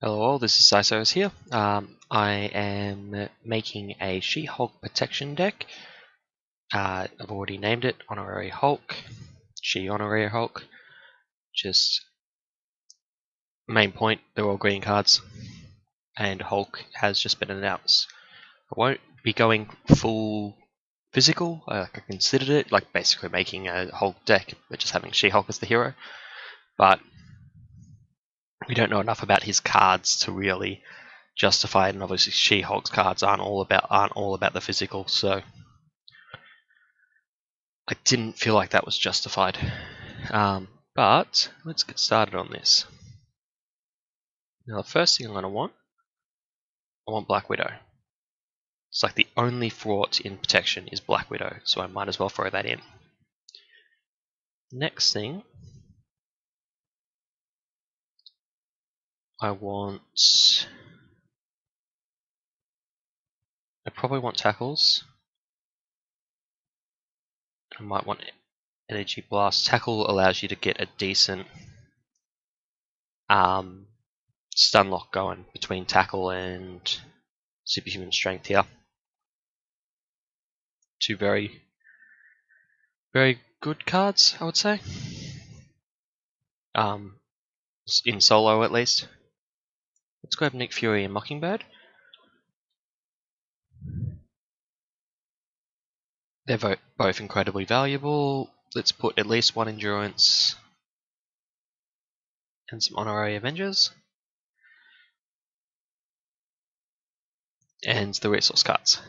Hello all, this is Sisos here. I am making a She-Hulk protection deck. I've already named it Honorary Hulk, She-Honorary Hulk. Just main point, they're all green cards, and Hulk has just been announced. I won't be going full physical, I considered it, like basically making a Hulk deck, but just having She-Hulk as the hero. But we don't know enough about his cards to really justify it, and obviously She-Hulk's cards aren't all about the physical, so I didn't feel like that was justified. But let's get started on this. Now the first thing I want Black Widow. It's like the only fraught in protection is Black Widow, so I might as well throw that in. Next thing, I probably want tackles. I might want Energy Blast. Tackle allows you to get a decent stun lock going between tackle and superhuman strength here. Two very, very good cards, I would say. In solo at least. Let's grab Nick Fury and Mockingbird. They're both incredibly valuable. Let's put at least one endurance and some Honorary Avengers. And the resource cards.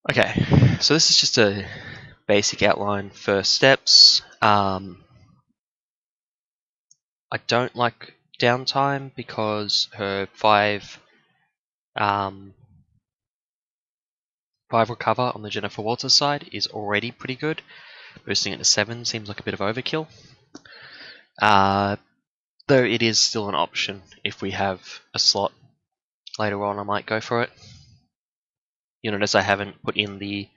Okay, so this is just a basic outline for steps. I don't like downtime because her 5 recover on the Jennifer Walters side is already pretty good. Boosting it to 7 seems like a bit of overkill. Though it is still an option. If we have a slot later on, I might go for it. You notice I haven't put in the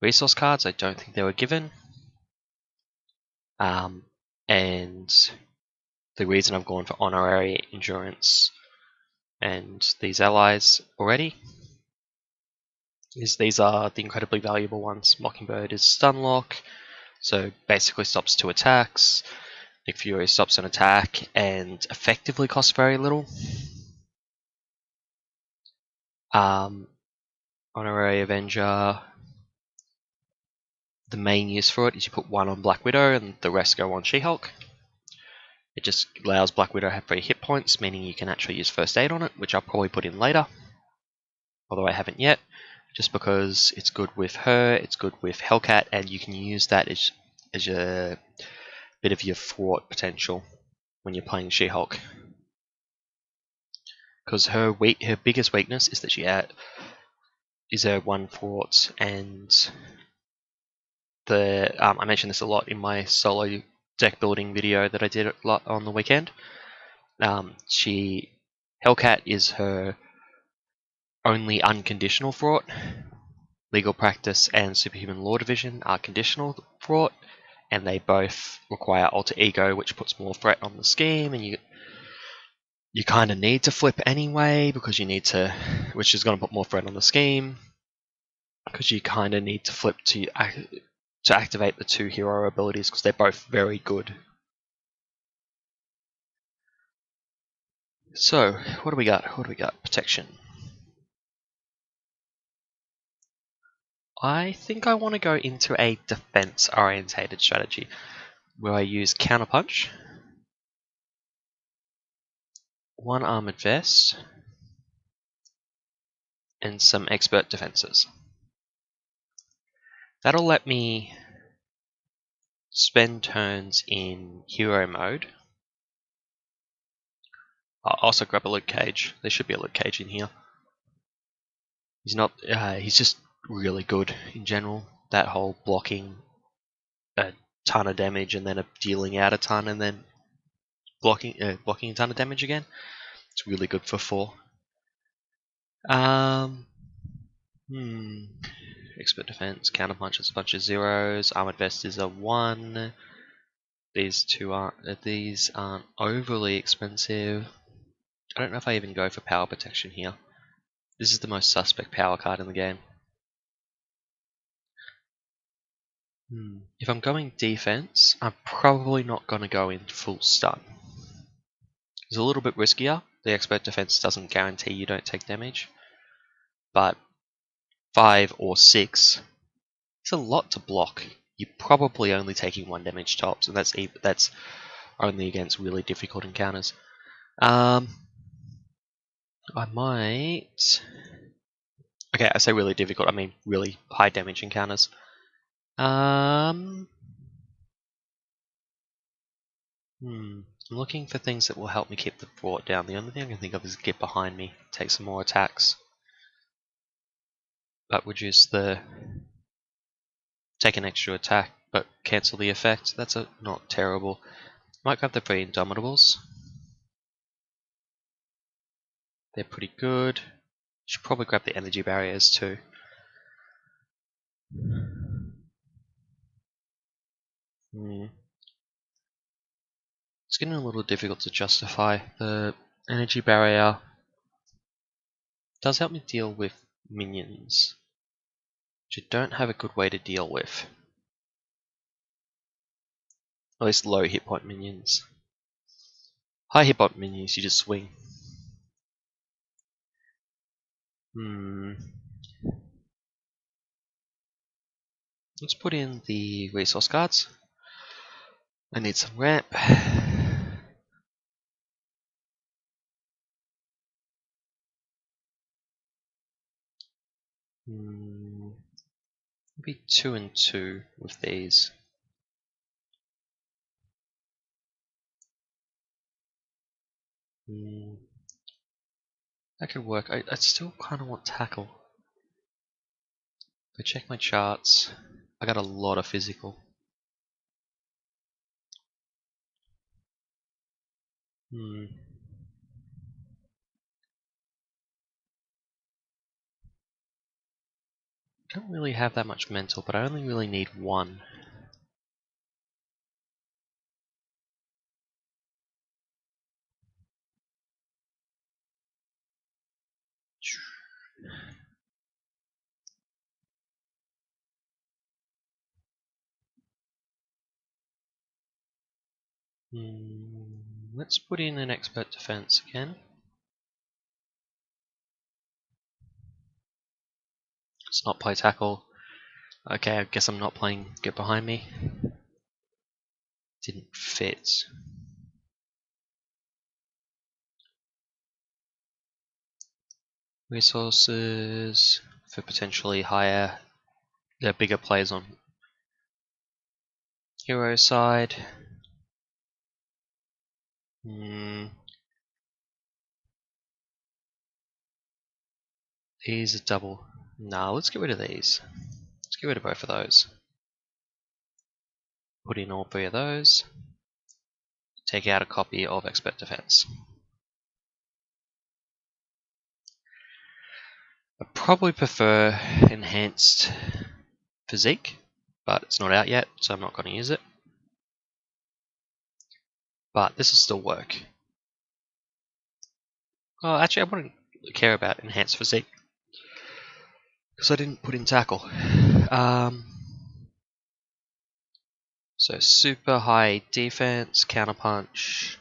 resource cards. I don't think they were given. And the reason I've gone for Honorary, Endurance, and these allies already is these are the incredibly valuable ones. Mockingbird is stun lock, so basically stops 2 attacks. Nick Fury stops an attack and effectively costs very little. Honorary Avenger, the main use for it is you put 1 on Black Widow and the rest go on She-Hulk. It just allows Black Widow to have 3 hit points, meaning you can actually use first aid on it, which I'll probably put in later, although I haven't yet, just because it's good with her, it's good with Hellcat, and you can use that as a bit of your thwart potential when you're playing She-Hulk. Because her biggest weakness is that she is her 1 thwart, and I mentioned this a lot in my solo deck building video that I did a lot on the weekend. Hellcat is her only unconditional thwart. Legal Practice and Superhuman Law Division are conditional thwart, and they both require Alter Ego, which puts more threat on the scheme, and you kind of need to flip anyway, because you need to, which is going to put more threat on the scheme, because you kind of need to flip to activate the 2 hero abilities, because they're both very good. So, what do we got? Protection. I think I want to go into a defense-orientated strategy, where I use Counterpunch, 1 Armored Vest, and some Expert Defenses. That'll let me spend turns in hero mode. I'll also grab a Luke Cage. There should be a Luke Cage in here. He's just really good in general. That whole blocking a ton of damage and then dealing out a ton and then blocking a ton of damage again. It's really good for 4. Expert Defense, Counterpunch is a bunch of zeros. Armored Vest is a 1. These aren't overly expensive. I don't know if I even go for power protection here. This is the most suspect power card in the game. If I'm going defense, I'm probably not going to go in full stun. It's a little bit riskier. The expert defense doesn't guarantee you don't take damage, but 5 or 6, it's a lot to block. You're probably only taking 1 damage tops, and that's only against really difficult encounters. I might. Okay, I say really difficult. I mean really high damage encounters. I'm looking for things that will help me keep the fort down. The only thing I can think of is get behind me, take some more attacks. But reduce the... take an extra attack, but cancel the effect. That's not terrible. Might grab the 3 Indomitables. They're pretty good. Should probably grab the energy barriers too. It's getting a little difficult to justify. The energy barrier does help me deal with minions, which I don't have a good way to deal with. At least low hit point minions. High hit point minions, you just swing. Let's put in the resource cards. I need some ramp. Maybe 2 and 2 with these. That could work. I still kind of want tackle. If I check my charts, I got a lot of physical. I don't really have that much mental, but I only really need 1. Let's put in an expert defense again. Let's not play tackle. Okay, I guess I'm not playing get behind me. Didn't fit. Resources for potentially higher, bigger plays on hero side. These are double. Nah, let's get rid of these. Let's get rid of both of those. Put in all 3 of those. Take out a copy of expert defense. I probably prefer enhanced physique, but it's not out yet, so I'm not going to use it. But this will still work. Oh, actually, I wouldn't care about enhanced physique because I didn't put in tackle. So super high defense, counterpunch,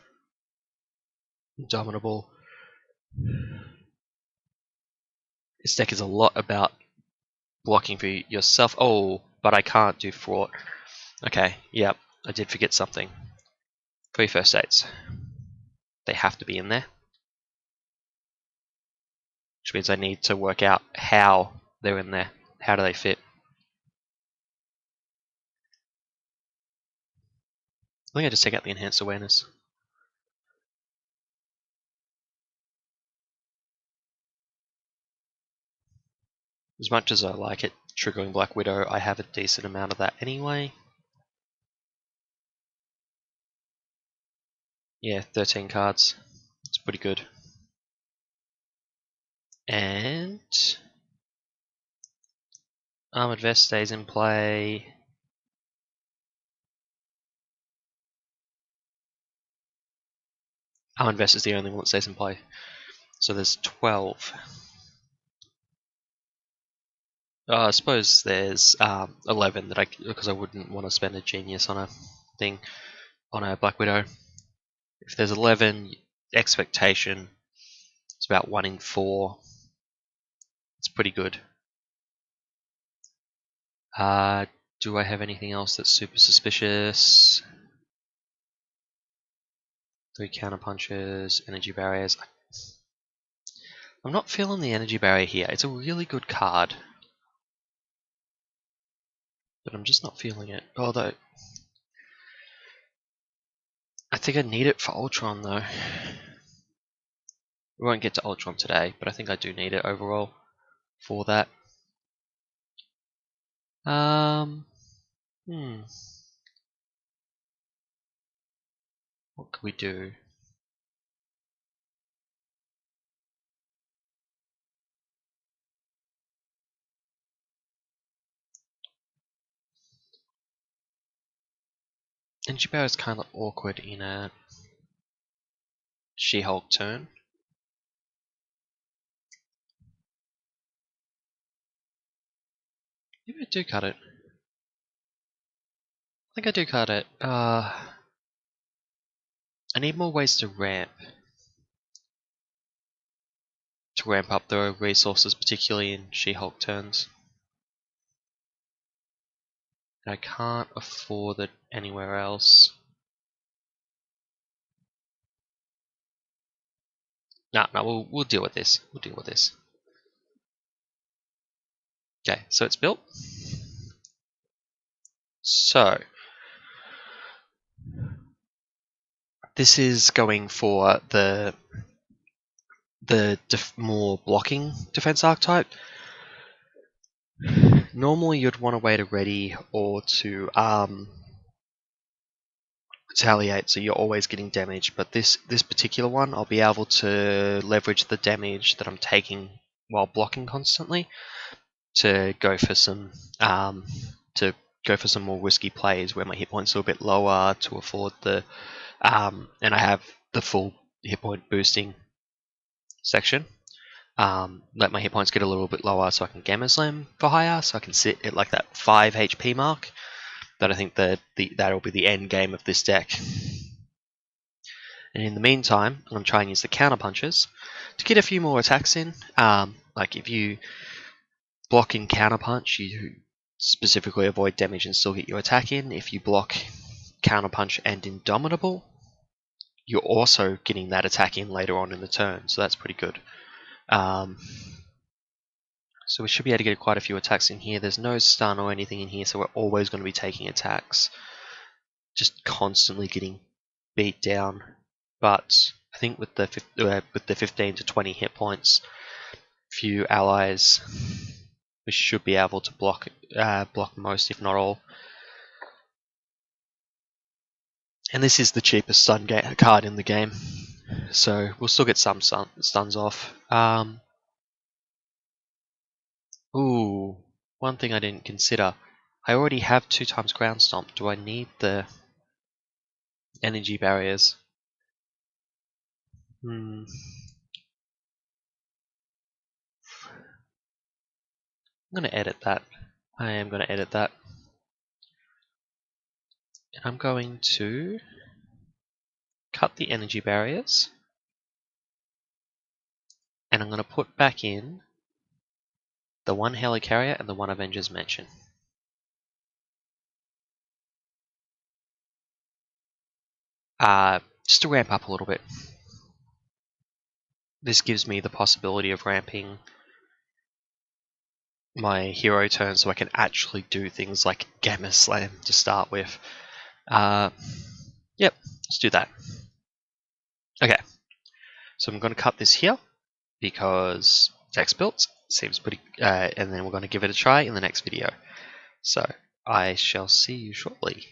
Indomitable. This deck is a lot about blocking for yourself. Oh, but I can't do fraught. Okay, yep, I did forget something. 3 first aids. They have to be in there. Which means I need to work out how they're in there. How do they fit? I think I just take out the enhanced awareness. As much as I like it, triggering Black Widow, I have a decent amount of that anyway. Yeah, 13 cards. It's pretty good. And Armored Vest stays in play. Our invest is the only one that stays in play. So there's 12. I suppose there's 11 that because I wouldn't want to spend a genius on a thing, on a Black Widow. If there's 11, expectation is about 1 in 4. It's pretty good. Do I have anything else that's super suspicious? 3 counter punches, energy barriers. I'm not feeling the energy barrier here. It's a really good card, but I'm just not feeling it. Although, I think I need it for Ultron though. We won't get to Ultron today, but I think I do need it overall for that. What could we do? Energy barrier is kind of awkward in a She-Hulk turn. Maybe I do cut it. I think I do cut it. I need more ways to ramp. To ramp up the resources, particularly in She-Hulk turns. I can't afford it anywhere else. No, we'll deal with this. We'll deal with this. Okay, so it's built. So this is going for the more blocking defense archetype. Normally you'd want a way to ready or to retaliate, so you're always getting damage, but this particular one I'll be able to leverage the damage that I'm taking while blocking constantly to go for some more risky plays where my hit points are a bit lower to afford the and I have the full hit point boosting section. Let my hit points get a little bit lower so I can Gamma Slam for higher, so I can sit at like that 5 HP mark. But I think that that'll be the end game of this deck. And in the meantime, I'm going to try and use the counter punches to get a few more attacks in. Like if you block in counter punch, you specifically avoid damage and still get your attack in. If you block counter punch and Indomitable, you're also getting that attack in later on in the turn, so that's pretty good. So we should be able to get quite a few attacks in here. There's no stun or anything in here, so we're always going to be taking attacks. Just constantly getting beat down. But I think with the 15 to 20 hit points, few allies, we should be able to block most, if not all. And this is the cheapest stun card in the game, so we'll still get some stuns off. Ooh, one thing I didn't consider. I already have 2 times ground stomp. Do I need the energy barriers? I'm going to edit that. I am going to edit that. And I'm going to cut the energy barriers. And I'm going to put back in the 1 Helicarrier and the 1 Avengers mention. Just to ramp up a little bit. This gives me the possibility of ramping my hero turn so I can actually do things like Gamma Slam to start with. Yep, let's do that. Okay, so I'm going to cut this here because text built seems pretty, and then we're going to give it a try in the next video. So I shall see you shortly.